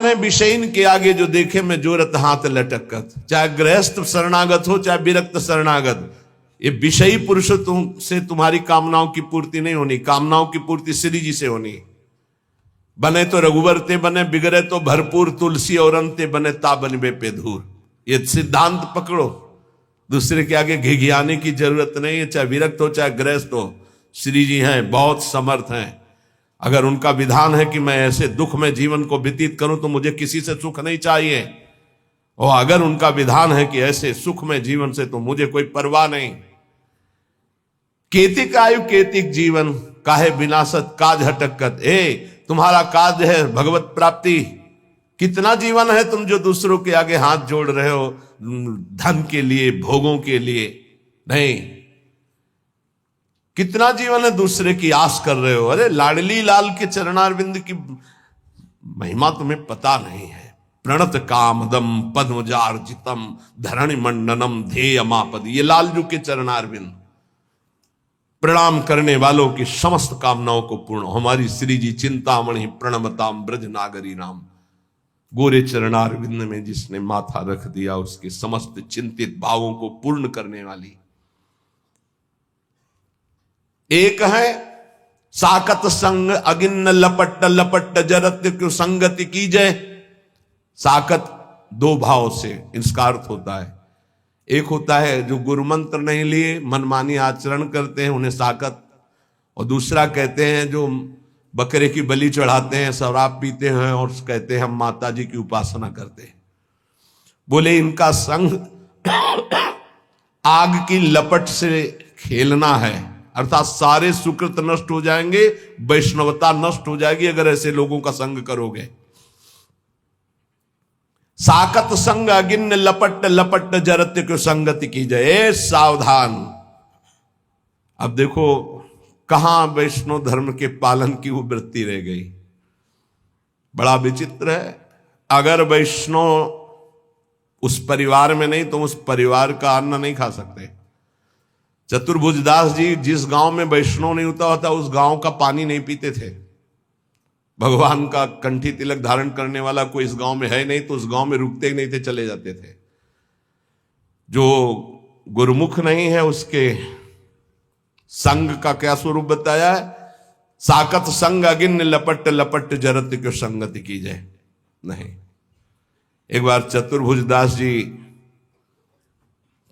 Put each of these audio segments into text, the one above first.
है विषयन के आगे जो देखे मैं जोरत हाथ लटकत। चाहे गृहस्थ शरणागत हो चाहे विरक्त शरणागत, ये विषयी पुरुष से तुम्हारी कामनाओं की पूर्ति नहीं होनी। कामनाओं की पूर्ति श्री जी से होनी। बने तो रघुवर ते बने, बिगड़े तो भरपूर तुलसी और अंते बने ता बनबे पे धूर। ये सिद्धांत पकड़ो, दूसरे के आगे घिघियाने की जरूरत नहीं है। चाहे विरक्त हो चाहे गृहस्थ हो, श्री जी हैं, बहुत समर्थ हैं। अगर उनका विधान है कि मैं ऐसे दुख में जीवन को व्यतीत करूं तो मुझे किसी से सुख नहीं चाहिए, और अगर उनका विधान है कि ऐसे सुख में जीवन से तो मुझे कोई परवाह नहीं। केतिक आयु केतिक जीवन, काहे विनाशत काज हटकत। तुम्हारा काज है भगवत प्राप्ति। कितना जीवन है तुम जो दूसरों के आगे हाथ जोड़ रहे हो धन के लिए, भोगों के लिए नहीं। कितना जीवन है दूसरे की आस कर रहे हो। अरे लाडली लाल के चरणारविंद की महिमा तुम्हें पता नहीं है। प्रणत कामदम पद्मजार्जितम धरणि मंडनम ध्येयमापद। ये लालजू के चरणारविंद, प्रणाम करने वालों की समस्त कामनाओं को पूर्ण। हमारी श्री जी चिंतामणि प्रणमताम ब्रज नागरी नाम। गोरे चरणारविंद में जिसने माथा रख दिया उसके समस्त चिंतित भावों को पूर्ण करने वाली। एक है साकत संग अगिन्न लपट लपट जरत क्यों संगति की जय। साकत दो भाव से इसका अर्थ होता है। एक होता है जो गुरु मंत्र नहीं लिए मनमानी आचरण करते हैं उन्हें साकत, और दूसरा कहते हैं जो बकरे की बलि चढ़ाते हैं, शराब पीते हैं और कहते हैं हम माता जी की उपासना करते हैं। बोले इनका संग आग की लपट से खेलना है, अर्थात सारे सुकृत नष्ट हो जाएंगे, वैष्णवता नष्ट हो जाएगी अगर ऐसे लोगों का संग करोगे। साकत संग अगिन्न लपट लपट जरत को संगति की जय। सावधान। अब देखो कहां वैष्णव धर्म के पालन की वो वृत्ति रह गई। बड़ा विचित्र है। अगर वैष्णव उस परिवार में नहीं तो उस परिवार का अन्न नहीं खा सकते। चतुर्भुजदास जी जिस गांव में वैष्णव नहीं होता होता उस गांव का पानी नहीं पीते थे। भगवान का कंठी तिलक धारण करने वाला कोई इस गांव में है नहीं तो उस गांव में रुकते ही नहीं थे, चले जाते थे। जो गुरुमुख नहीं है उसके संग का क्या स्वरूप बताया है। साकत संग अगिन्न लपट लपट जरत क्यों संगति की जाए। नहीं, एक बार चतुर्भुजदास जी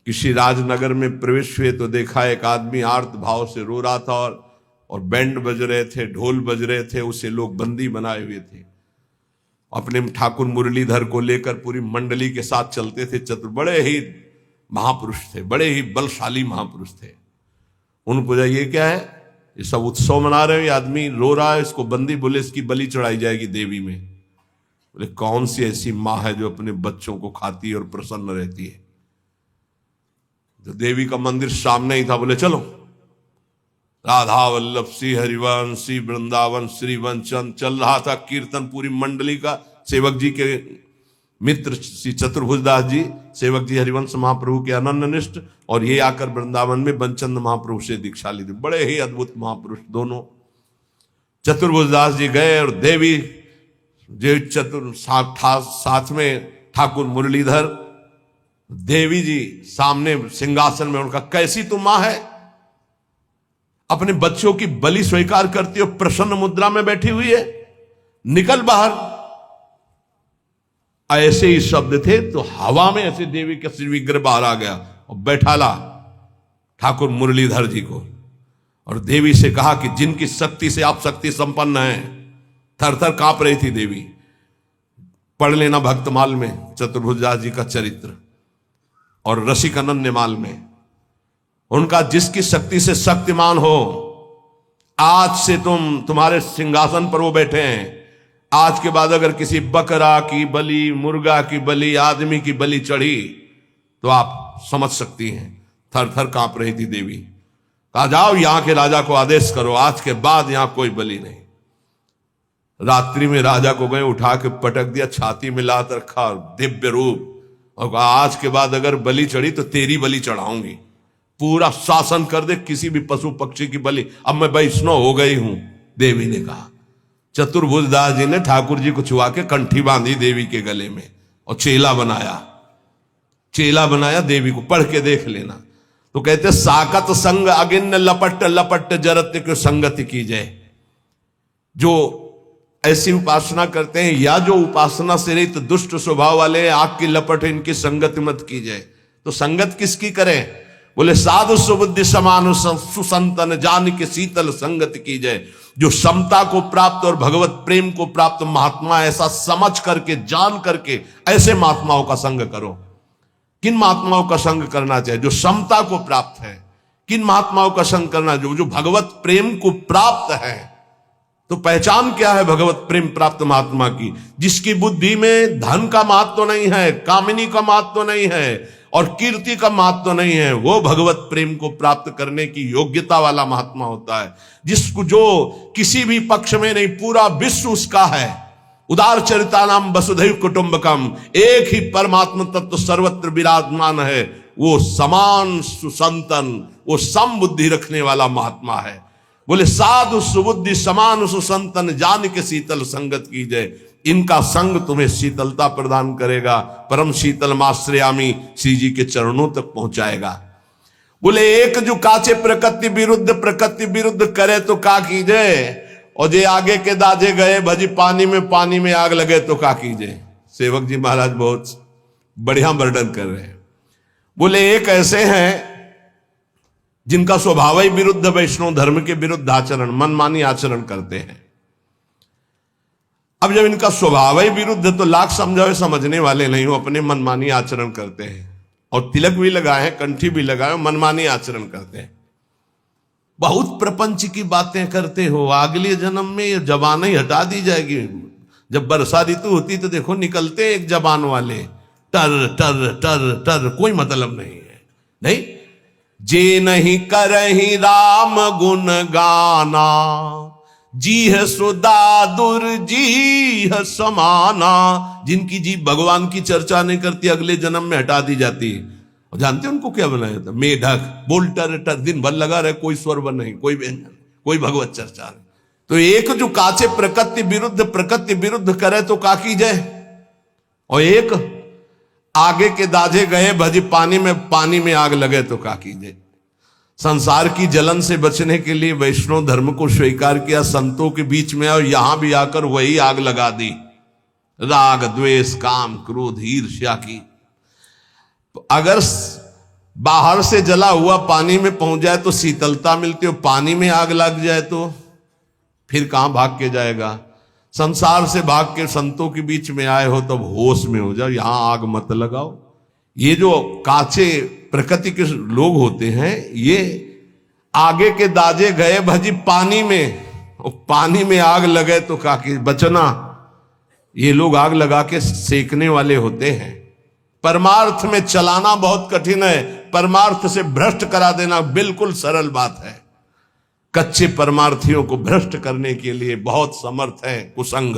किसी राजनगर में प्रवेश हुए तो देखा एक आदमी आर्त भाव से रो रहा था और बैंड बज रहे थे, ढोल बज रहे थे, उसे लोग बंदी बनाए हुए थे। अपने ठाकुर मुरलीधर को लेकर पूरी मंडली के साथ चलते थे। बड़े ही महापुरुष थे, बड़े ही बलशाली महापुरुष थे। उन पूछा ये क्या है, ये सब उत्सव मना रहे हो, ये आदमी रो रहा है, इसको बंदी। बोले इसकी बलि चढ़ाई जाएगी देवी में। बोले कौन सी ऐसी माँ है जो अपने बच्चों को खाती है और प्रसन्न रहती है। तो देवी का मंदिर सामने ही था। बोले चलो। राधा वल्लभ श्री हरिवंश श्री वृंदावन श्री वंचन चल रहा था कीर्तन। पूरी मंडली का सेवक जी के मित्र श्री चतुर्भुजदास जी, सेवक जी हरिवंश महाप्रभु के अनन्य निष्ठ, और ये आकर वृंदावन में बंचंद महाप्रभु से दीक्षा ली थी। बड़े ही अद्भुत महापुरुष दोनों। चतुर्भुजदास जी गए और देवी जो साथ में ठाकुर मुरलीधर, देवी जी सामने सिंहासन में। उनका कैसी तुम मां है, अपने बच्चों की बलि स्वीकार करती हो, प्रसन्न मुद्रा में बैठी हुई है, निकल बाहर। ऐसे ही शब्द थे तो हवा में ऐसे देवी का श्री विग्रह बाहर आ गया और बैठा ला ठाकुर मुरलीधर जी को, और देवी से कहा कि जिनकी शक्ति से आप शक्ति संपन्न हैं। थर थर कांप रही थी देवी। पढ़ लेना भक्तमाल में चतुर्भुजदास जी का चरित्र, और रसिक अनन्यमाल में। उनका जिसकी शक्ति से शक्तिमान हो, आज से तुम्हारे सिंहासन पर वो बैठे हैं। आज के बाद अगर किसी बकरा की बलि, मुर्गा की बलि, आदमी की बलि चढ़ी तो आप समझ सकती हैं। थर थर कांप रही थी देवी। कहा जाओ यहां के राजा को आदेश करो, आज के बाद यहां कोई बलि नहीं। रात्रि में राजा को गए, उठा के पटक दिया, छाती में लात रखा, दिव्य रूप, और कहा आज के बाद अगर बलि चढ़ी तो तेरी बलि चढ़ाऊंगी। पूरा शासन कर दे, किसी भी पशु पक्षी की बलि। अब मैं वैष्णव हो गई हूं, देवी ने कहा। चतुर्भुजदास जी ने ठाकुर जी को छुआ के कंठी बांधी देवी के गले में और चेला बनाया देवी को। पढ़ के देख लेना। तो कहते साकत संग अगिन्न लपट लपट जरत को संगति की जाए। जो ऐसी उपासना करते हैं या जो उपासना से रहित दुष्ट स्वभाव वाले आग की लपट इनकी संगति मत की जाए। तो संगत किसकी करें? बोले साधु सुबुद्धि समान सुसंतन जान के शीतल संगति की जाए। जो समता को प्राप्त और भगवत प्रेम को प्राप्त महात्मा ऐसा समझ करके जान करके ऐसे महात्माओं का संग करो। किन महात्माओं का संग करना चाहिए? जो समता को प्राप्त है। किन महात्माओं का संग करना? जो भगवत प्रेम को प्राप्त है। तो पहचान क्या है भगवत प्रेम प्राप्त महात्मा की? जिसकी बुद्धि में धन का महत्व नहीं है, कामिनी का महत्व नहीं है और कीर्ति का महत्व नहीं है, वो भगवत प्रेम को प्राप्त करने की योग्यता वाला महात्मा होता है। जिसको जो किसी भी पक्ष में नहीं, पूरा विश्व उसका है। उदार चरितानाम वसुधैव कुटुंबकम, एक ही परमात्मा तत्व सर्वत्र विराजमान है। वो समान सुसंतन, वो सम बुद्धि रखने वाला महात्मा है। बोले साधु सुबुद्धि समान सुसंतन जान के शीतल संगत की जाए। इनका संग तुम्हें शीतलता प्रदान करेगा, परम शीतल माश्रयामी श्री जी के चरणों तक पहुंचाएगा। बोले एक जो काचे प्रकृति विरुद्ध करे तो का कीजिए, और जे आगे के दाजे गए भजी पानी में आग लगे तो का कीजिए। सेवक जी महाराज बहुत बढ़िया वर्णन कर रहे हैं। बोले एक ऐसे हैं जिनका स्वभाव ही विरुद्ध, वैष्णव धर्म के विरुद्ध आचरण, मनमानी आचरण करते हैं। अब जब इनका स्वभाव ही विरुद्ध तो लाख समझावे समझने वाले नहीं हो, अपने मनमानी आचरण करते हैं और तिलक भी लगाए हैं, कंठी भी लगाए, मनमानी आचरण करते हैं। बहुत प्रपंच की बातें करते हो। अगले जन्म में ये जबान ही हटा दी जाएगी। जब वर्षा ऋतु होती तो देखो निकलते एक जबान वाले, टर टर टर टर, कोई मतलब नहीं है। नहीं, जे नहीं करही राम गुण गाना, जी है सुदादुर जी है समाना। जिनकी जी भगवान की चर्चा नहीं करती अगले जन्म में हटा दी जाती है। और जानते हैं उनको क्या बनाया जाता? मेढक, बोल टर टर, दिन भर लगा रहे, कोई स्वर नहीं, कोई व्यंजन, कोई भगवत चर्चा नहीं। तो एक जो काचे प्रकृति विरुद्ध करे तो का की जाए, और एक आगे के दाजे गए भजी पानी में आग लगे तो का कीजिए। संसार की जलन से बचने के लिए वैष्णव धर्म को स्वीकार किया, संतों के बीच में और यहां भी आकर वही आग लगा दी, राग द्वेष काम क्रोध ईर्ष्या की। अगर बाहर से जला हुआ पानी में पहुंच जाए तो शीतलता मिलती हो, पानी में आग लग जाए तो फिर कहां भाग के जाएगा? संसार से भाग के संतों के बीच में आए हो तब होश में हो जाओ, यहां आग मत लगाओ। ये जो काचे प्रकृति के लोग होते हैं, ये आगे के दाजे गए भजी पानी में, और पानी में आग लगे तो काकी बचना। ये लोग आग लगा के सेकने वाले होते हैं। परमार्थ में चलाना बहुत कठिन है, परमार्थ से भ्रष्ट करा देना बिल्कुल सरल बात है। कच्चे परमार्थियों को भ्रष्ट करने के लिए बहुत समर्थ है कुसंग।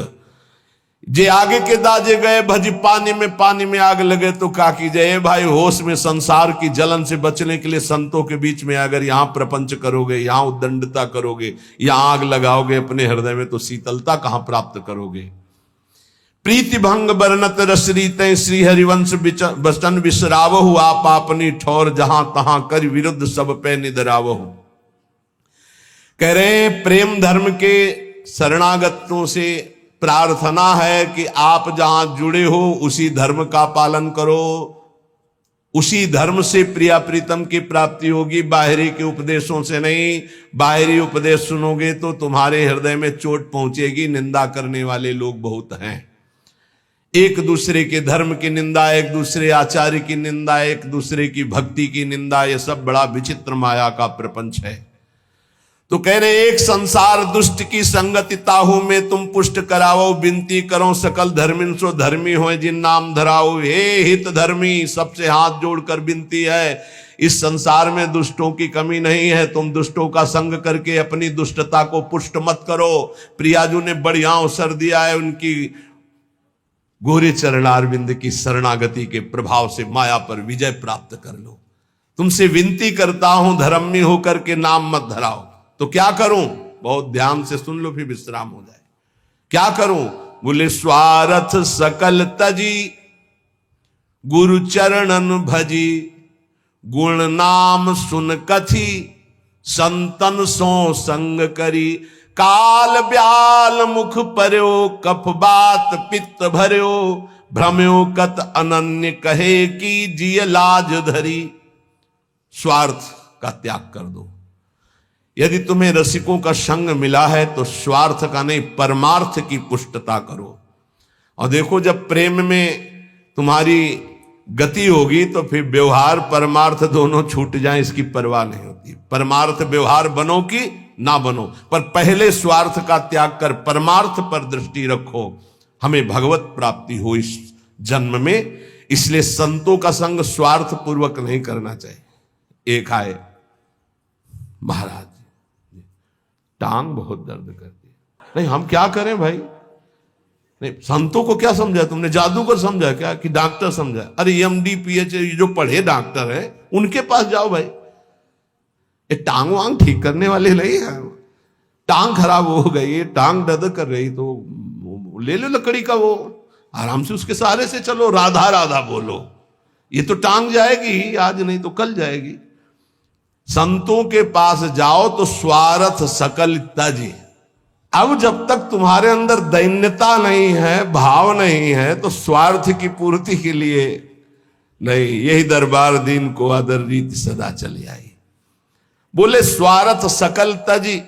जे आगे के दाजे गए भजी पानी में आग लगे तो का कीजिए। भाई होश में संसार की जलन से बचने के लिए संतों के बीच में अगर यहां प्रपंच करोगे, यहां उद्दंडता करोगे, यहां आग लगाओगे अपने हृदय में, तो शीतलता कहां प्राप्त करोगे? प्रीति भंग बरनत रसरीत श्री हरिवंश बचन विसरावहु, आप अपनी ठौर जहां तहां कर विरुद्ध सब पे निधरावहु। कह रहे प्रेम धर्म के शरणागतों से प्रार्थना है कि आप जहां जुड़े हो उसी धर्म का पालन करो, उसी धर्म से प्रिया प्रीतम की प्राप्ति होगी, बाहरी के उपदेशों से नहीं। बाहरी उपदेश सुनोगे तो तुम्हारे हृदय में चोट पहुंचेगी। निंदा करने वाले लोग बहुत हैं, एक दूसरे के धर्म की निंदा, एक दूसरे आचार्य की निंदा, एक दूसरे की भक्ति की निंदा, ये सब बड़ा विचित्र माया का प्रपंच है। तो कह रहे एक संसार दुष्ट की संगति ताहू में तुम पुष्ट कराओ, विनती करो सकल धर्मिन सो धर्मी हो जिन नाम धराओ। हे हित धर्मी, सबसे हाथ जोड़कर विनती है, इस संसार में दुष्टों की कमी नहीं है। तुम दुष्टों का संग करके अपनी दुष्टता को पुष्ट मत करो। प्रियाजू ने बढ़िया अवसर दिया है, उनकी गोरे चरणारविंद की शरणागति के प्रभाव से माया पर विजय प्राप्त कर लो। तुमसे विनती करता हूं धर्मी होकर के नाम मत धराओ। तो क्या करूं? बहुत ध्यान से सुन लो फिर विश्राम हो जाए। क्या करूं? बोले स्वार्थ सकल तजी, गुरु चरणन भजी, गुण नाम सुन कथी, संतन सो संग करी। काल ब्याल मुख पर्यो, कफ बात पित्त भर्यो, भ्रम्यो कत अनन्य कहे की जिय लाज धरी। स्वार्थ का त्याग कर दो। यदि तुम्हें रसिकों का संग मिला है तो स्वार्थ का नहीं, परमार्थ की पुष्टता करो। और देखो, जब प्रेम में तुम्हारी गति होगी तो फिर व्यवहार परमार्थ दोनों छूट जाएं, इसकी परवाह नहीं होती। परमार्थ व्यवहार बनो कि ना बनो, पर पहले स्वार्थ का त्याग कर परमार्थ पर दृष्टि रखो। हमें भगवत प्राप्ति हो इस जन्म में, इसलिए संतों का संग स्वार्थ पूर्वक नहीं करना चाहिए। एक आए महाराज, टांग बहुत दर्द करती है। नहीं, हम क्या करें भाई? नहीं, संतों को क्या समझा तुमने? जादूगर समझा क्या कि डॉक्टर समझा? अरे एमडी पीएचडी जो पढ़े डॉक्टर है उनके पास जाओ भाई। ये टांग वांग ठीक करने वाले नहीं है। टांग खराब हो गई, टांग दर्द कर रही तो ले लो लकड़ी का, वो आराम से उसके सहारे से चलो, राधा राधा बोलो। ये तो टांग जाएगी आज, नहीं तो कल जाएगी। संतों के पास जाओ तो स्वार्थ सकल तजी। अब जब तक तुम्हारे अंदर दैन्यता नहीं है, भाव नहीं है, तो स्वार्थ की पूर्ति के लिए नहीं। यही दरबार दीन को आदर रीति सदा चली आई। बोले स्वार्थ सकल तजी।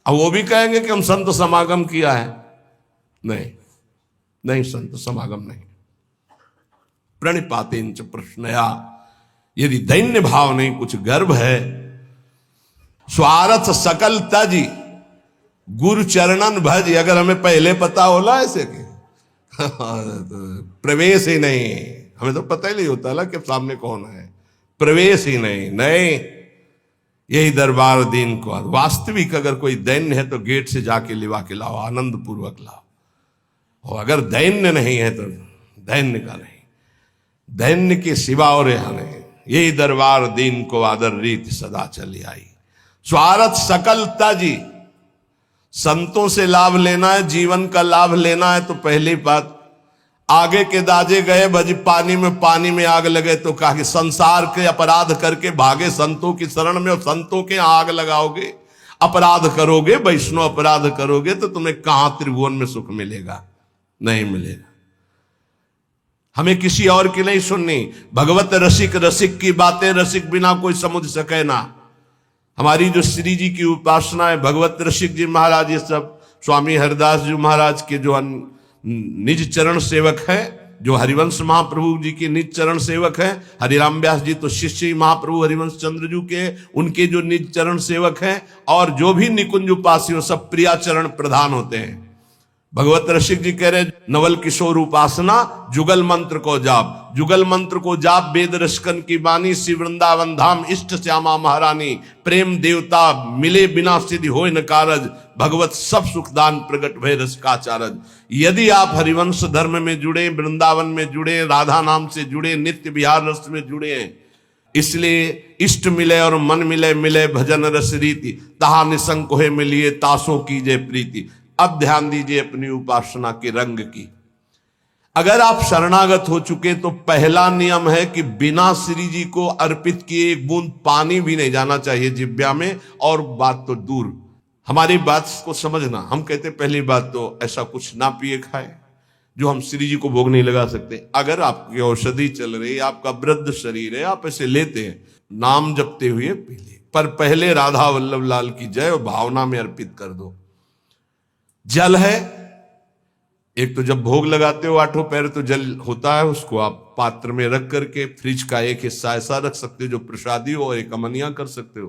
अब वो भी कहेंगे कि हम संत समागम किया है। नहीं नहीं, संत समागम नहीं। प्रणिपातेंच प्रश्नया, यदि दैन्य भाव नहीं, कुछ गर्व है। स्वार्थ सकल तजी, गुरु चरणन भज। अगर हमें पहले पता होला ऐसे कि प्रवेश ही नहीं, हमें तो पता ही नहीं होता ना कि सामने कौन है, प्रवेश ही नहीं। नहीं, यही दरबार दीन को वास्तविक अगर कोई दैन्य है तो गेट से जाके लिवा के लाओ, आनंद पूर्वक लाओ। और अगर दैन्य नहीं है तो दैन्य का नहीं, दैन्य के सिवा और यहां नहीं। यही दरबार दीन को आदर रीति सदा चली आई। स्वार्थ सकल तजी, संतों से लाभ लेना है, जीवन का लाभ लेना है, तो पहली बात, आगे के दाजे गए भज पानी में आग लगे, तो कहा कि संसार के अपराध करके भागे संतों की शरण में, और संतों के आग लगाओगे, अपराध करोगे, वैष्णव अपराध करोगे, तो तुम्हें कहां त्रिभुवन में सुख मिलेगा? नहीं मिलेगा। हमें किसी और की नहीं सुननी। भगवत रसिक, रसिक की बातें रसिक बिना कोई समझ सके ना। हमारी जो श्री जी की उपासना है, भगवत रसिक जी महाराज, ये सब स्वामी हरिदास जी महाराज के जो निज चरण सेवक है, जो हरिवंश महाप्रभु जी के निज चरण सेवक हैं। हरिराम व्यास जी तो शिष्य महाप्रभु हरिवंश चंद्र जी के, उनके जो निज चरण सेवक हैं, और जो भी निकुंज उपासी सब प्रिया चरण प्रधान होते हैं। भगवत रसिक जी कह रहे, नवल किशोर उपासना जुगल मंत्र को जाप, जुगल मंत्र को जाप, वेद रसकन की बानी, श्री वृंदावन धाम इष्ट श्यामा महारानी, प्रेम देवता मिले बिना सिद्धि होय न कारज, भगवत सब सुखदान प्रगट भय रस का चारज। यदि आप हरिवंश धर्म में जुड़े, वृंदावन में जुड़े, राधा नाम से जुड़े, नित्य विहार रस में जुड़े हैं, इसलिए इष्ट मिले और मन मिले, मिले भजन रस रीति, तहा निसंक होए मिलिए, तासों कीजिए प्रीति। अब ध्यान दीजिए अपनी उपासना के रंग की। अगर आप शरणागत हो चुके तो पहला नियम है कि बिना श्री जी को अर्पित किए एक बूंद पानी भी नहीं जाना चाहिए जिब्या में। और बात तो दूर, हमारी बात को समझना, हम कहते पहली बात तो ऐसा कुछ ना पिए खाए जो हम श्री जी को भोग नहीं लगा सकते। अगर आपकी औषधि चल रही, आपका वृद्ध शरीर है, आप ऐसे लेते हैं, नाम जपते हुए पी ले, पर पहले राधा वल्लभ लाल की जय और भावना में अर्पित कर दो। जल है, एक तो जब भोग लगाते हो आठों पैर तो जल होता है, उसको आप पात्र में रख करके फ्रिज का एक हिस्सा ऐसा रख सकते हो जो प्रसादी हो, और एक अमनिया कर सकते हो,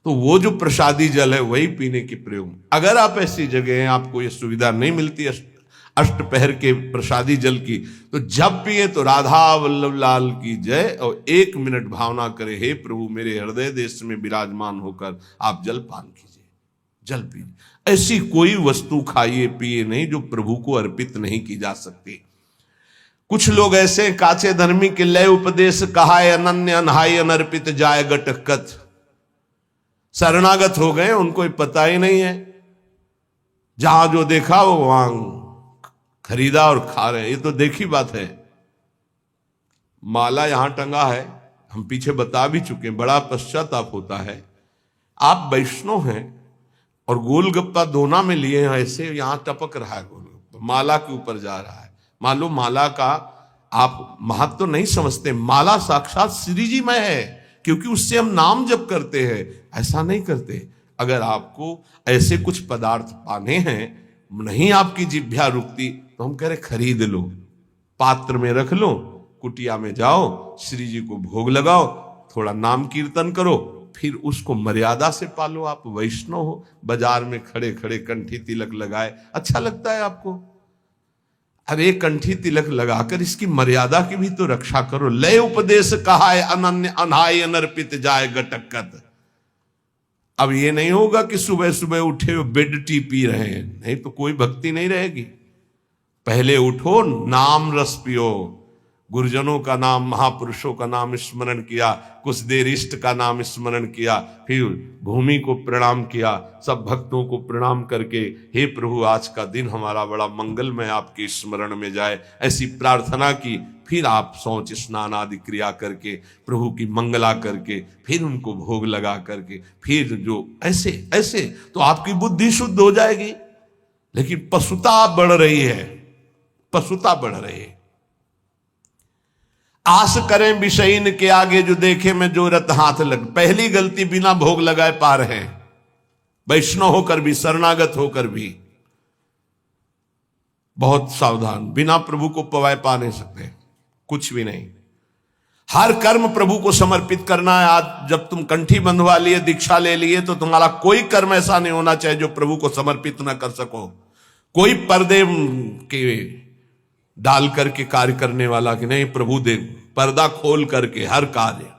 तो वो जो प्रसादी जल है वही पीने की प्रयोग। अगर आप ऐसी जगह हैं आपको ये सुविधा नहीं मिलती अष्टपहर के प्रसादी जल की, तो जब पिए तो राधा वल्लभ लाल की जय, और 1 मिनट भावना करें, हे प्रभु मेरे हृदय देश में विराजमान होकर आप जल पान कीजिए, जल पीजिए। ऐसी कोई वस्तु खाइए पिए नहीं जो प्रभु को अर्पित नहीं की जा सकती। कुछ लोग ऐसे काचे धर्मी के लय उपदेश कहाय, अनन्य अनहाय अनर्पित जाय गटकत, शरणागत हो गए, उनको पता ही नहीं है। जहां जो देखा वो वहां खरीदा और खा रहे हैं। ये तो देखी बात है। माला यहां टंगा है, हम पीछे बता भी चुके, बड़ा पश्चाताप होता है। आप वैष्णव हैं और गोलगप्पा दोना में लिए हैं, ऐसे यहां टपक रहा है गोलगप्पा, माला के ऊपर जा रहा है। मान लो माला का आप महत्व तो नहीं समझते, माला साक्षात श्री जी में है, क्योंकि उससे हम नाम जप करते हैं, ऐसा नहीं करते। अगर आपको ऐसे कुछ पदार्थ पाने हैं, नहीं आपकी जिह्वा रुकती, तो हम कह रहे खरीद लो, पात्र में रख लो, कुटिया में जाओ, श्री जी को भोग लगाओ, थोड़ा नाम कीर्तन करो, फिर उसको मर्यादा से पालो। आप वैष्णव हो, बाजार में खड़े खड़े कंठी तिलक लगाए, अच्छा लगता है आपको? अरे कंठी तिलक लगाकर इसकी मर्यादा की भी तो रक्षा करो। लय उपदेश कहा है अनन्य अनाय अनर्पित जाए गटकत। अब ये नहीं होगा कि सुबह सुबह उठे बेड टी पी रहे हैं, नहीं तो कोई भक्ति नहीं रहेगी। पहले उठो, नाम रस पियो, गुरुजनों का नाम, महापुरुषों का नाम स्मरण किया, कुछ देर इष्ट का नाम स्मरण किया, फिर भूमि को प्रणाम किया, सब भक्तों को प्रणाम करके, हे प्रभु आज का दिन हमारा बड़ा मंगलमय आपके स्मरण में जाए, ऐसी प्रार्थना की। फिर आप शौच स्नान आदि क्रिया करके, प्रभु की मंगला करके, फिर उनको भोग लगा करके, फिर जो ऐसे ऐसे तो आपकी बुद्धि शुद्ध हो जाएगी। लेकिन पशुता बढ़ रही है, पशुता बढ़ रही है। आस करें विषयीन के आगे, जो देखे में जो रत हाथ लग। पहली गलती, बिना भोग लगाए पा रहे हैं, वैष्णव होकर भी, शरणागत होकर भी। बहुत सावधान, बिना प्रभु को पवाए पा नहीं सकते, कुछ भी नहीं। हर कर्म प्रभु को समर्पित करना है। आज जब तुम कंठी बंधवा लिए, दीक्षा ले लिए, तो तुम्हारा कोई कर्म ऐसा नहीं होना चाहिए जो प्रभु को समर्पित न कर सको। कोई पर्दे के डाल करके कार्य करने वाला कि नहीं, प्रभु दे, पर्दा खोल करके हर कार्य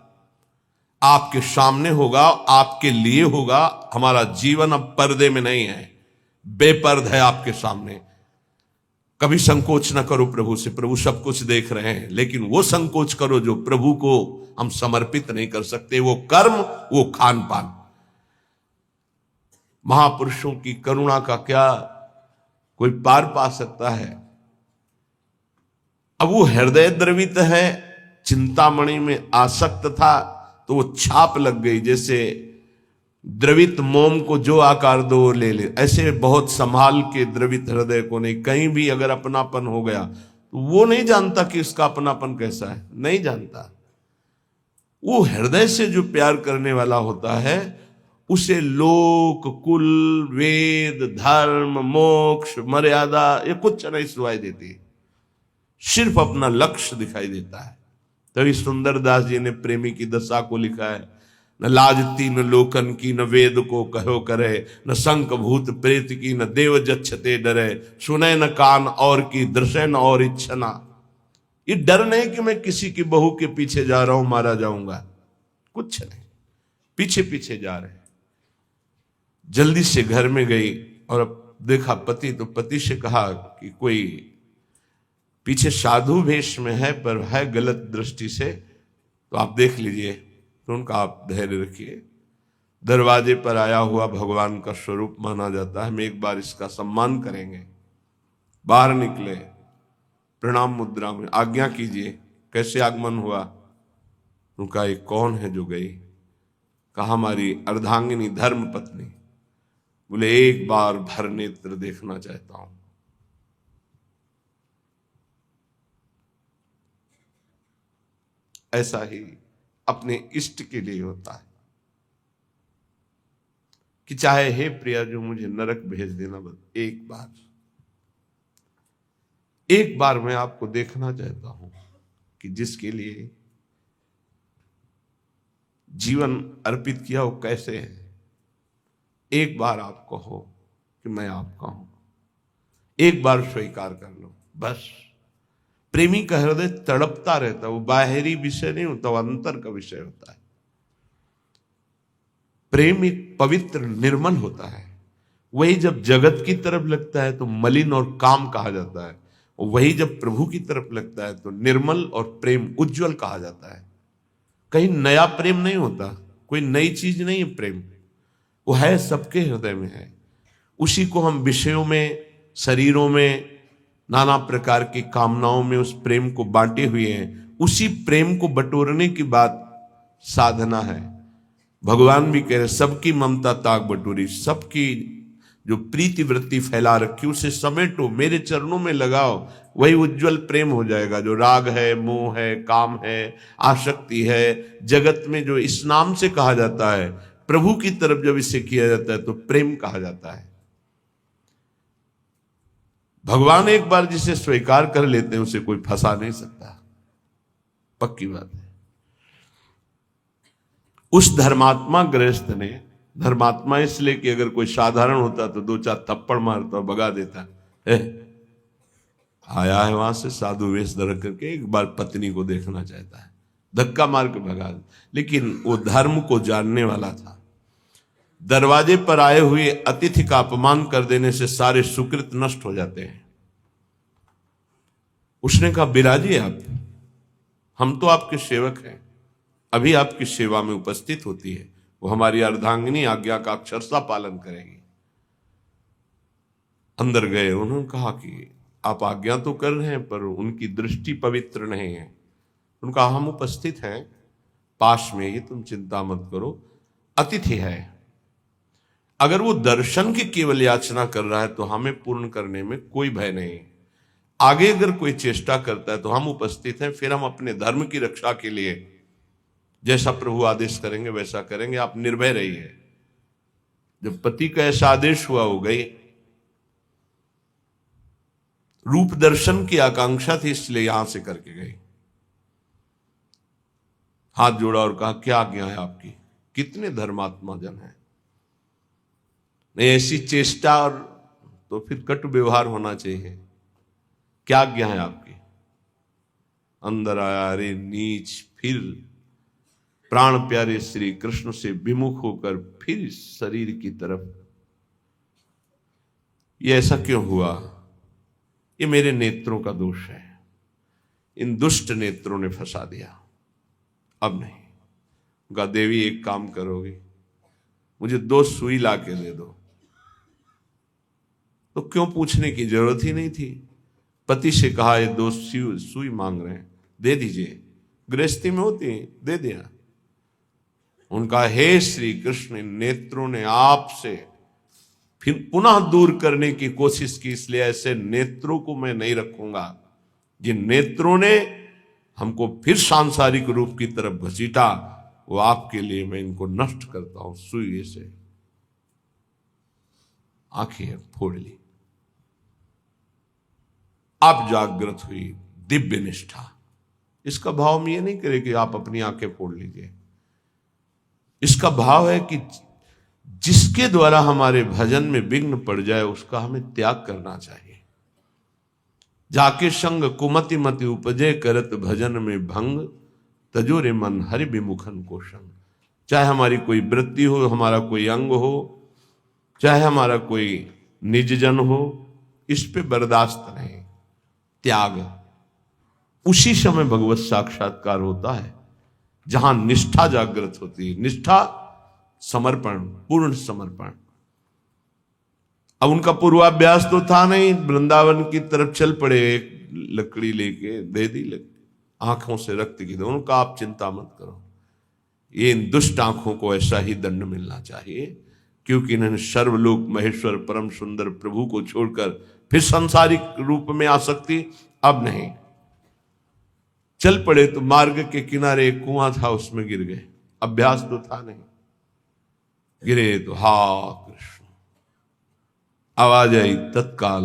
आपके सामने होगा, आपके लिए होगा। हमारा जीवन अब पर्दे में नहीं है, बेपर्द है आपके सामने। कभी संकोच ना करो प्रभु से, प्रभु सब कुछ देख रहे हैं, लेकिन वो संकोच करो जो प्रभु को हम समर्पित नहीं कर सकते, वो कर्म, वो खान पान। महापुरुषों की करुणा का क्या कोई पार पा सकता है? अब वो हृदय द्रवित है, चिंतामणि में आसक्त था, तो वो छाप लग गई। जैसे द्रवित मोम को जो आकार दो ले ले, ऐसे बहुत संभाल के द्रवित हृदय को नहीं। कहीं भी अगर अपनापन हो गया तो वो नहीं जानता कि इसका अपनापन कैसा है, नहीं जानता। वो हृदय से जो प्यार करने वाला होता है, उसे लोक, कुल, वेद, धर्म, मोक्ष, मर्यादा ये कुछ नहीं सुनाई देती, सिर्फ अपना लक्ष्य दिखाई देता है। तभी सुंदरदास जी ने प्रेमी की दशा को लिखा है, न लाजती न लोकन की, न वेद को कहो करे, न शंक भूत प्रेत की, न देव जच्छते डरे, सुने न कान और की, दृश्य न और इच्छना। ये डर नहीं कि मैं किसी की बहू के पीछे जा रहा हूं, मारा जाऊंगा, कुछ नहीं, पीछे पीछे जा रहे। जल्दी से घर में गई और अब देखा पति, तो पति से कहा कि कोई पीछे साधु वेश में है, पर है गलत दृष्टि से, तो आप देख लीजिए। तो उनका आप धैर्य रखिए, दरवाजे पर आया हुआ भगवान का स्वरूप माना जाता है, हम एक बार इसका सम्मान करेंगे। बाहर निकले, प्रणाम मुद्रा में, आज्ञा कीजिए, कैसे आगमन हुआ? उनका एक कौन है जो गई? कहा हमारी अर्धांगिनी धर्म पत्नी। बोले एक बार भर नेत्र देखना चाहता हूं। ऐसा ही अपने इष्ट के लिए होता है कि चाहे हे प्रिया जो मुझे नरक भेज देना, बस एक बार मैं आपको देखना चाहता हूं कि जिसके लिए जीवन अर्पित किया वो कैसे है। एक बार आप कहो कि मैं आपका हूं, एक बार स्वीकार कर लो, बस। प्रेमी का हृदय तड़पता रहता है, वो बाहरी विषय नहीं होता, वो अंतर का विषय होता है। प्रेम एक पवित्र निर्मल होता है। वही जब जगत की तरफ लगता है तो मलिन और काम कहा जाता है, और वही जब प्रभु की तरफ लगता है तो निर्मल और प्रेम उज्जवल कहा जाता है। कहीं नया प्रेम नहीं होता, कोई नई चीज नहीं है प्रेम, वो है सबके हृदय में है। उसी को हम विषयों में, शरीरों में, नाना प्रकार की कामनाओं में उस प्रेम को बांटे हुए हैं। उसी प्रेम को बटोरने की बात साधना है। भगवान भी कह रहे सबकी ममता ताक बटोरी, सबकी जो प्रीति वृत्ति फैला रखी उसे समेटो, मेरे चरणों में लगाओ, वही उज्जवल प्रेम हो जाएगा। जो राग है, मोह है, काम है, आसक्ति है, जगत में जो इस नाम से कहा जाता है, प्रभु की तरफ जब इसे किया जाता है तो प्रेम कहा जाता है। भगवान एक बार जिसे स्वीकार कर लेते हैं उसे कोई फंसा नहीं सकता, पक्की बात है। उस धर्मात्मा गृहस्थ ने, धर्मात्मा इसलिए कि अगर कोई साधारण होता तो 2-4 थप्पड़ मारता और भगा देता, आया है वहां से साधु वेश धर करके, एक बार पत्नी को देखना चाहता है, धक्का मार के भगा दे। लेकिन वो धर्म को जानने वाला था। दरवाजे पर आए हुए अतिथि का अपमान कर देने से सारे सुकृत नष्ट हो जाते हैं। उसने कहा बिराजिए आप, हम तो आपके सेवक हैं, अभी आपकी सेवा में उपस्थित होती है, वो हमारी अर्धांगिनी आज्ञा का अक्षरशः पालन करेगी। अंदर गए, उन्होंने कहा कि आप आज्ञा तो कर रहे हैं पर उनकी दृष्टि पवित्र नहीं है। उनका हम उपस्थित हैं पास में ही, तुम चिंता मत करो, अतिथि है। अगर वो दर्शन की केवल याचना कर रहा है तो हमें पूर्ण करने में कोई भय नहीं। आगे अगर कोई चेष्टा करता है तो हम उपस्थित हैं, फिर हम अपने धर्म की रक्षा के लिए जैसा प्रभु आदेश करेंगे वैसा करेंगे, आप निर्भय रहिए। जब पति का ऐसा आदेश हुआ, हो गई। रूप दर्शन की आकांक्षा थी इसलिए यहां से करके गई। हाथ जोड़ा और कहा क्या आज्ञा है आपकी। कितने धर्मात्मा जन हैं, नहीं ऐसी चेष्टा और तो फिर कटु व्यवहार होना चाहिए। क्या आज्ञा है आपकी। अंदर आया, अरे नीच, फिर प्राण प्यारे श्री कृष्ण से विमुख होकर फिर शरीर की तरफ। ये ऐसा क्यों हुआ। ये मेरे नेत्रों का दोष है, इन दुष्ट नेत्रों ने फंसा दिया। अब नहीं। उनका देवी एक काम करोगी, मुझे 2 सुई ला के दे दो। तो क्यों पूछने की जरूरत ही नहीं थी। पति से कहा ये 2 सुई मांग रहे हैं, दे दीजिए। गृहस्थी में होती है, दे दिया। उनका हे श्री कृष्ण, नेत्रों ने आपसे फिर पुनः दूर करने की कोशिश की, इसलिए ऐसे नेत्रों को मैं नहीं रखूंगा। जिन नेत्रों ने हमको फिर सांसारिक रूप की तरफ घसीटा, वो आपके लिए मैं इनको नष्ट करता हूं सुई से। आंखें फोड़ ली। आप जागृत हुई, दिव्य निष्ठा। इसका भाव हम ये नहीं करें कि आप अपनी आंखें फोड़ लीजिए। इसका भाव है कि जिसके द्वारा हमारे भजन में विघ्न पड़ जाए उसका हमें त्याग करना चाहिए। जाके संग कुमति मति उपजे, करत भजन में भंग, तजोरे मन हरि विमुखन को संग। चाहे हमारी कोई वृत्ति हो, हमारा कोई अंग हो, चाहे हमारा कोई निजजन हो, इस पे बर्दाश्त नहीं, त्याग। उसी समय भगवत साक्षात्कार होता है जहां निष्ठा जागृत होती है। निष्ठा, समर्पण, पूर्ण समर्पण। अब उनका पूर्वाभ्यास तो था नहीं, वृंदावन की तरफ चल पड़े, एक लकड़ी लेके दे दी, आंखों से रक्त की दो। उनका आप चिंता मत करो, ये इन दुष्ट आंखों को ऐसा ही दंड मिलना चाहिए, क्योंकि इन्होंने सर्वलोक महेश्वर परम सुंदर प्रभु को छोड़कर फिर सांसारिक रूप में आसक्ति अब नहीं। चल पड़े तो मार्ग के किनारे एक कुआं था, उसमें गिर गए। अभ्यास तो था नहीं, गिरे तो हा कृष्ण, आवाज आई तत्काल।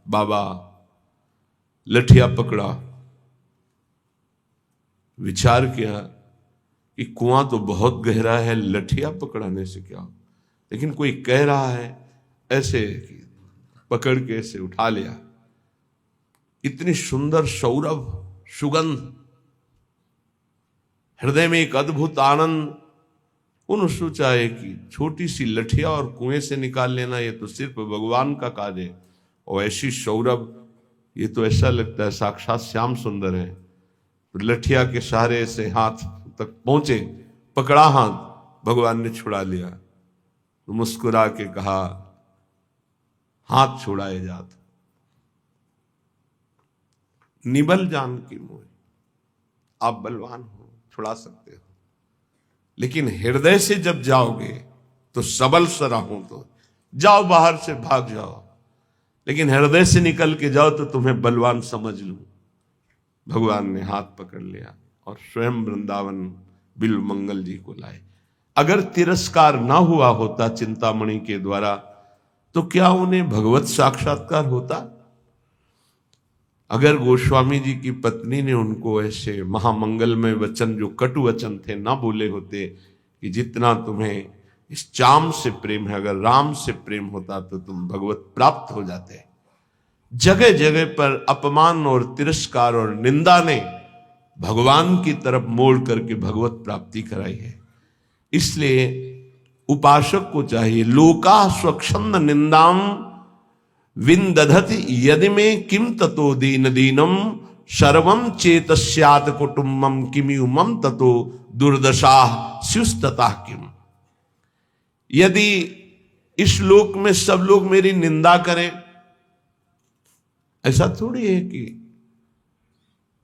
बाबा लठिया पकड़ा, विचार किया कि कुआं तो बहुत गहरा है, लठिया पकड़ाने से क्या हो। लेकिन कोई कह रहा है, ऐसे पकड़ के ऐसे उठा लिया। इतनी सुंदर सौरभ सुगंध, हृदय में एक अद्भुत आनंद। उन्होंने सोचा है कि छोटी सी लठिया और कुएं से निकाल लेना ये तो सिर्फ भगवान का कार्य है, और ऐसी सौरभ, ये तो ऐसा लगता है साक्षात श्याम सुंदर है। तो लठिया के सहारे से हाथ तक पहुंचे, पकड़ा हाथ, भगवान ने छुड़ा लिया। तो मुस्कुरा के कहा हाथ छुड़ाए जात। निबल जान की मोह, आप बलवान हो, छुड़ा सकते हो, लेकिन हृदय से जब जाओगे तो सबल सराहूं तो जाओ, बाहर से भाग जाओ, लेकिन हृदय से निकल के जाओ तो तुम्हें बलवान समझ लूं। भगवान ने हाथ पकड़ लिया और स्वयं वृंदावन बिल्व मंगल जी को लाए। अगर तिरस्कार ना हुआ होता चिंतामणि के द्वारा तो क्या उन्हें भगवत साक्षात्कार होता? अगर गोस्वामी जी की पत्नी ने उनको ऐसे महामंगलमय वचन, जो कटु वचन थे, ना बोले होते कि जितना तुम्हें इस चाम से प्रेम है, अगर राम से प्रेम होता तो तुम भगवत प्राप्त हो जाते। जगह जगह पर अपमान और तिरस्कार और निंदा ने भगवान की तरफ मोड़ करके भगवत प्राप्ति कराई है। इसलिए उपासक को चाहिए, लोका स्वच्छंद निंदाम विंदधति यदि में किम ततो दीन दीनम सर्वम चेतस्यात कुटुंबम किमु मम ततो दुर्दशा स्युस्तता किम। यदि इस लोक में सब लोग मेरी निंदा करें, ऐसा थोड़ी है कि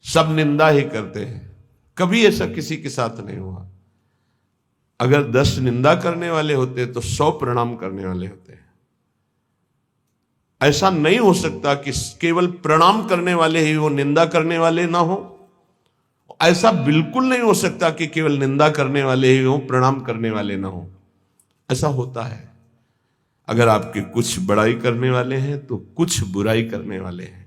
सब निंदा ही करते हैं, कभी ऐसा किसी के साथ नहीं हुआ। अगर 10 निंदा करने वाले होते तो 100 प्रणाम करने वाले होते हैं। ऐसा नहीं हो सकता कि केवल प्रणाम करने वाले ही वो निंदा करने वाले ना हो। ऐसा बिल्कुल नहीं हो सकता कि केवल निंदा करने वाले ही हो, प्रणाम करने वाले ना हो। ऐसा होता है। अगर आपके कुछ बड़ाई करने वाले हैं तो कुछ बुराई करने वाले हैं,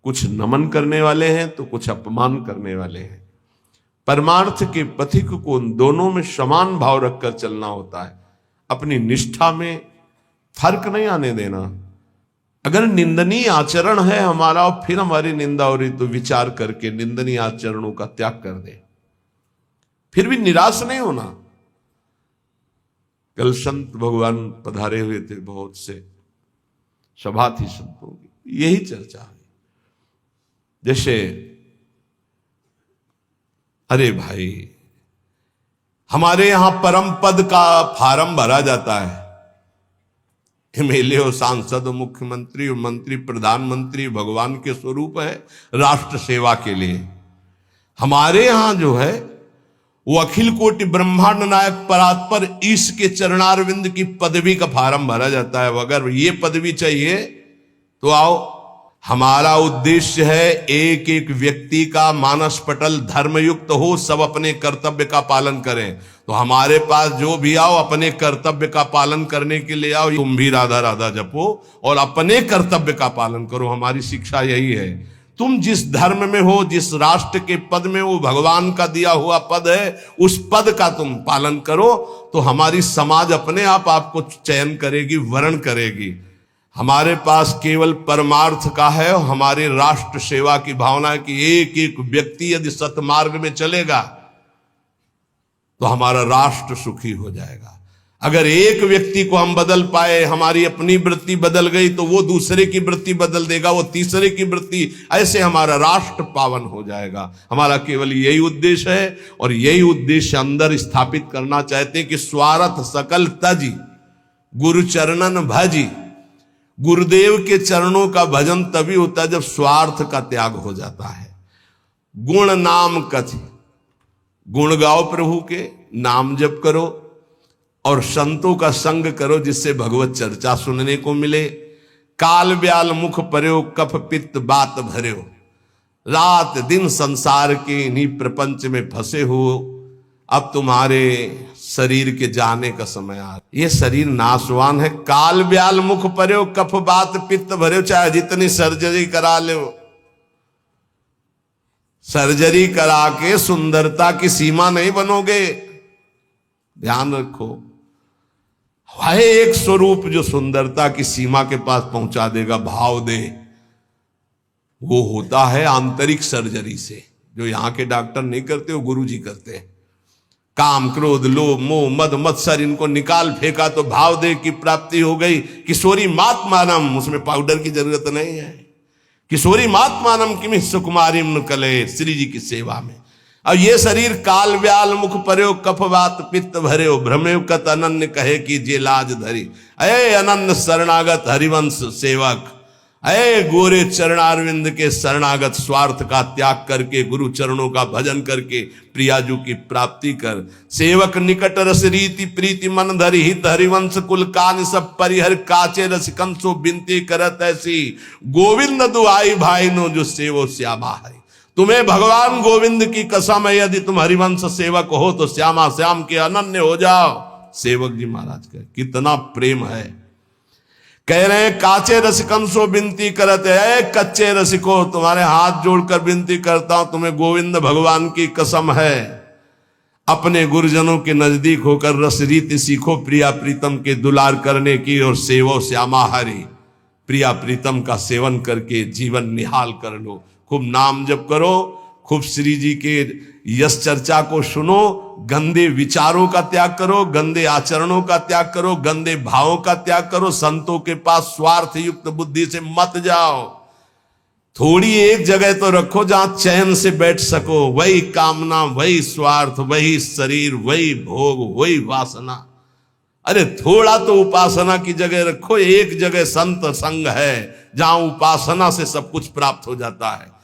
कुछ नमन करने वाले हैं तो कुछ अपमान करने वाले हैं। परमार्थ के पथिक को उन दोनों में समान भाव रखकर चलना होता है। अपनी निष्ठा में फर्क नहीं आने देना। अगर निंदनीय आचरण है हमारा और फिर हमारी निंदा हो रही तो विचार करके निंदनीय आचरणों का त्याग कर दे, फिर भी निराश नहीं होना। कल संत भगवान पधारे हुए थे, बहुत से सभा थी संतों की, यही चर्चा है। जैसे अरे भाई, हमारे यहां परम पद का फार्म भरा जाता है, एमएलए हो, सांसद हो, मुख्यमंत्री हो, मंत्री, प्रधानमंत्री भगवान के स्वरूप है राष्ट्र सेवा के लिए। हमारे यहां जो है वो अखिल कोटि ब्रह्मांड नायक परात्पर ईश के चरणारविंद की पदवी का फार्म भरा जाता है। अगर ये पदवी चाहिए तो आओ। हमारा उद्देश्य है एक एक व्यक्ति का मानस पटल धर्मयुक्त हो, सब अपने कर्तव्य का पालन करें। तो हमारे पास जो भी आओ अपने कर्तव्य का पालन करने के लिए आओ। तुम भी राधा राधा जपो और अपने कर्तव्य का पालन करो। हमारी शिक्षा यही है। तुम जिस धर्म में हो, जिस राष्ट्र के पद में हो, भगवान का दिया हुआ पद है, उस पद का तुम पालन करो तो हमारी समाज अपने आप आपको चयन करेगी, वर्ण करेगी। हमारे पास केवल परमार्थ का है और हमारे राष्ट्र सेवा की भावना है कि एक एक व्यक्ति यदि सतमार्ग में चलेगा तो हमारा राष्ट्र सुखी हो जाएगा। अगर एक व्यक्ति को हम बदल पाए, हमारी अपनी वृत्ति बदल गई तो वो दूसरे की वृत्ति बदल देगा, वो तीसरे की वृत्ति, ऐसे हमारा राष्ट्र पावन हो जाएगा। हमारा केवल यही उद्देश्य है और यही उद्देश्य अंदर स्थापित करना चाहते हैं कि स्वार्थ सकल तजी गुरु चरणन भजी। गुरुदेव के चरणों का भजन तभी होता है जब स्वार्थ का त्याग हो जाता है। गुण नाम कथि, गुण गाओ प्रभु के, नाम जप करो और संतों का संग करो जिससे भगवत चर्चा सुनने को मिले। काल ब्याल मुख पर्यो, कफ पित्त बात भर्यो। रात दिन संसार के इन्हीं प्रपंच में फंसे हो। अब तुम्हारे शरीर के जाने का समय आ, ये शरीर नाशवान है। काल ब्याल मुख पर्यो, कफ बात पित्त भर्यो। चाहे जितनी सर्जरी करा लो, सर्जरी करा के सुंदरता की सीमा नहीं बनोगे। ध्यान रखो, है एक स्वरूप जो सुंदरता की सीमा के पास पहुंचा देगा, भाव दे। वो होता है आंतरिक सर्जरी से, जो यहां के डॉक्टर नहीं करते, वो गुरु जी करते हैं। काम क्रोध लोभ मोह मद मत्सर इनको निकाल फेंका तो भाव दे की प्राप्ति हो गई। किशोरी मात मानम, उसमें पाउडर की जरूरत नहीं है। किशोरी मात मानम किमिह सुकुमारी न कले, श्री जी की सेवा में अब ये शरीर काल व्याल मुख पर्यो कफ वात पित्त भर्यो भ्रमेव कत अनन्य कहे कि जे लाज धरी। अये अनन्य शरणागत हरिवंश सेवक, अये गोरे चरणारविंद के शरणागत, स्वार्थ का त्याग करके गुरु चरणों का भजन करके प्रियाजू की प्राप्ति कर। सेवक निकट रस रीति प्रीति मन धरि हित हरिवंश कुल कान सब परिहर काचे रसिकंसो बिनती करत ऐसी। गोविंद दुआई भाई नो जो सेवो श्यामा है। तुम्हें भगवान गोविंद की कसम है, यदि तुम हरिवंश सेवक हो तो श्यामा श्याम के अनन्य हो जाओ। सेवक जी महाराज का कितना प्रेम है। कह रहे हैं काचे रसिकंसो बिनती करते है, कच्चे रसिको तुम्हारे हाथ जोड़कर विनती करता हूं, तुम्हें गोविंद भगवान की कसम है। अपने गुरुजनों के नजदीक होकर रस रीति सीखो प्रिया प्रीतम के दुलार करने की, और सेवो श्यामा हरि, प्रिया प्रीतम का सेवन करके जीवन निहाल कर लो। खूब नाम जप करो, खूब श्री जी के यश चर्चा को सुनो, गंदे विचारों का त्याग करो, गंदे आचरणों का त्याग करो, गंदे भावों का त्याग करो। संतों के पास स्वार्थ युक्त बुद्धि से मत जाओ। थोड़ी एक जगह तो रखो जहां चैन से बैठ सको। वही कामना, वही स्वार्थ, वही शरीर, वही भोग, वही वासना। अरे थोड़ा तो उपासना की जगह रखो। एक जगह संत संग है जहां उपासना से सब कुछ प्राप्त हो जाता है।